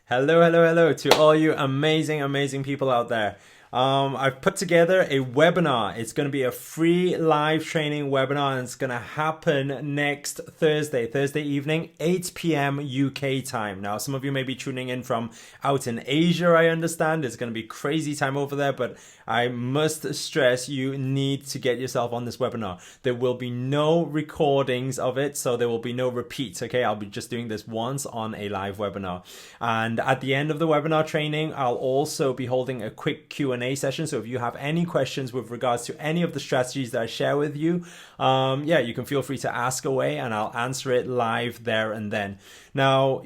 Hello, hello, hello to all you amazing, amazing people out there. I've put together a webinar. It's going to be a free live training webinar, and it's going to happen next Thursday evening, 8 p.m. UK time. Now, some of you may be tuning in from out in Asia, I understand. It's going to be crazy time over there, but I must stress you need to get yourself on this webinar. There will be no recordings of it, so there will be no repeats, okay? I'll be just doing this once on a live webinar. And at the end of the webinar training, I'll also be holding a quick Q&A session. So if you have any questions with regards to any of the strategies that I share with you, you can feel free to ask away and I'll answer it live there and then. Now,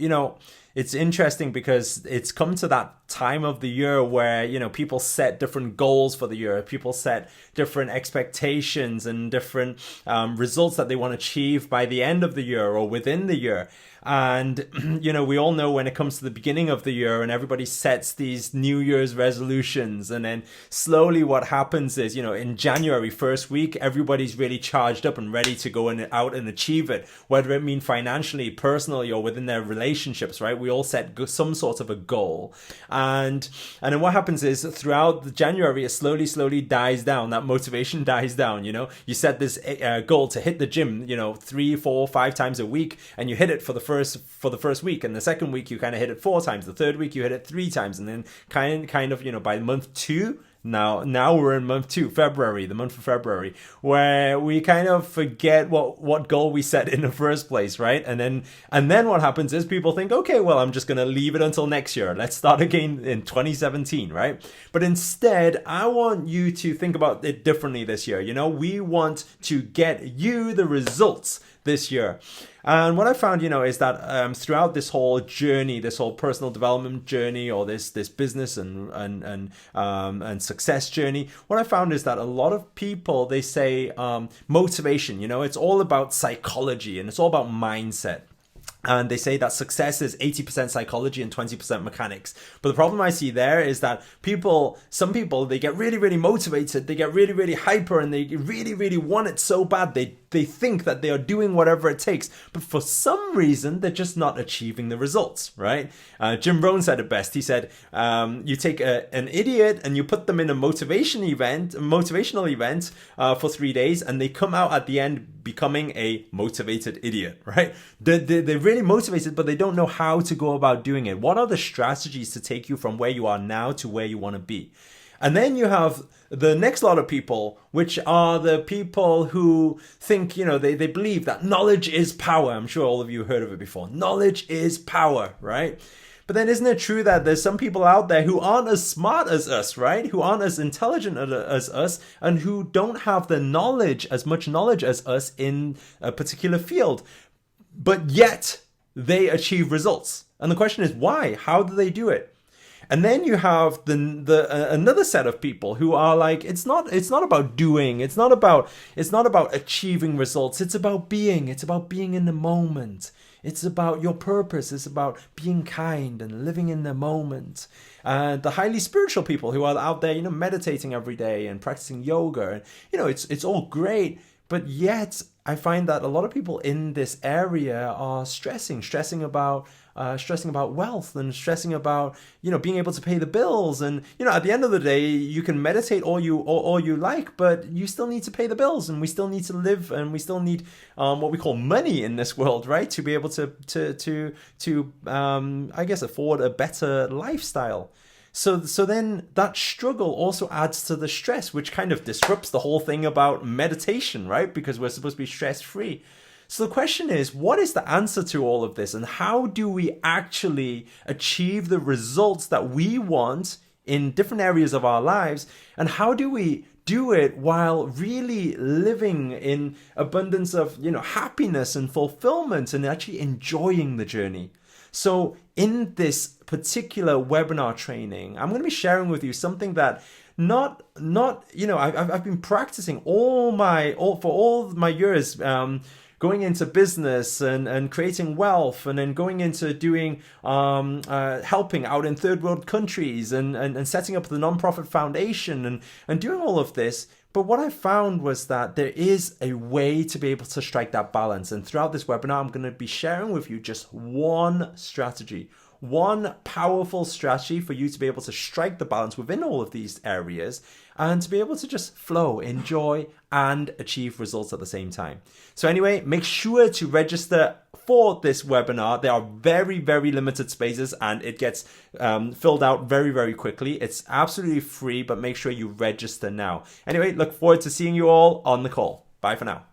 it's interesting because it's come to that time of the year where, people set different goals for the year. People set different expectations and different results that they want to achieve by the end of the year or within the year. And, we all know when it comes to the beginning of the year and everybody sets these New Year's resolutions, and then slowly what happens is, in January, first week, everybody's really charged up and ready to go out and achieve it, whether it mean financially, personally, or within their relationships, right? We all set some sort of a goal. And then what happens is throughout the January, it slowly dies down. That motivation dies down, You set this goal to hit the gym, 3, 4, 5 times a week, and you hit it for the first week, and the second week you kind of hit it 4 times, the third week you hit it 3 times, and then kind of by month 2, now we're in month 2, February, the month of February, where we kind of forget what goal we set in the first place, right? And then what happens is people think, okay, well, I'm just going to leave it until next year. Let's start again in 2017, right? But instead, I want you to think about it differently this year. We want to get you the results this year. And what I found, is that throughout this whole journey, this whole personal development journey, or this business and success journey, what I found is that a lot of people, they say motivation. It's all about psychology and it's all about mindset. And they say that success is 80% psychology and 20% mechanics. But the problem I see there is that some people, they get really, really motivated. They get really, really hyper, and they really, really want it so bad. They think that they are doing whatever it takes. But for some reason, they're just not achieving the results, right? Jim Rohn said it best. He said, you take an idiot and you put them in a motivational event for 3 days, and they come out at the end becoming a motivated idiot, right? They're really motivated, but they don't know how to go about doing it. What are the strategies to take you from where you are now to where you want to be? And then you have the next lot of people, which are the people who think, they believe that knowledge is power. I'm sure all of you heard of it before. Knowledge is power, right? But then isn't it true that there's some people out there who aren't as smart as us, right? Who aren't as intelligent as us, and who don't have as much knowledge as us in a particular field, but yet they achieve results. And the question is, why? How do they do it? And then you have another set of people who are like, it's not about doing, it's not about achieving results, it's about being in the moment. It's about your purpose. It's about being kind and living in the moment. The highly spiritual people who are out there, meditating every day and practicing yoga, and it's all great. But yet, I find that a lot of people in this area are stressing about wealth, and stressing about being able to pay the bills. And at the end of the day, you can meditate all you like, but you still need to pay the bills, and we still need to live, and we still need what we call money in this world, right? To be able to afford a better lifestyle. So then that struggle also adds to the stress, which kind of disrupts the whole thing about meditation, right? Because we're supposed to be stress-free. So the question is, what is the answer to all of this? And how do we actually achieve the results that we want in different areas of our lives? And how do we do it while really living in abundance of, happiness and fulfillment, and actually enjoying the journey? So in this particular webinar training, I'm going to be sharing with you something that I've been practicing for all my years, going into business and creating wealth, and then going into doing helping out in third world countries, and setting up the nonprofit foundation, and doing all of this. But what I found was that there is a way to be able to strike that balance. And throughout this webinar, I'm going to be sharing with you just one strategy, one powerful strategy for you to be able to strike the balance within all of these areas and to be able to just flow, enjoy, and achieve results at the same time. So anyway, make sure to register for this webinar. There are very, very limited spaces and it gets filled out very, very quickly. It's absolutely free, but make sure you register now. Anyway, look forward to seeing you all on the call. Bye for now.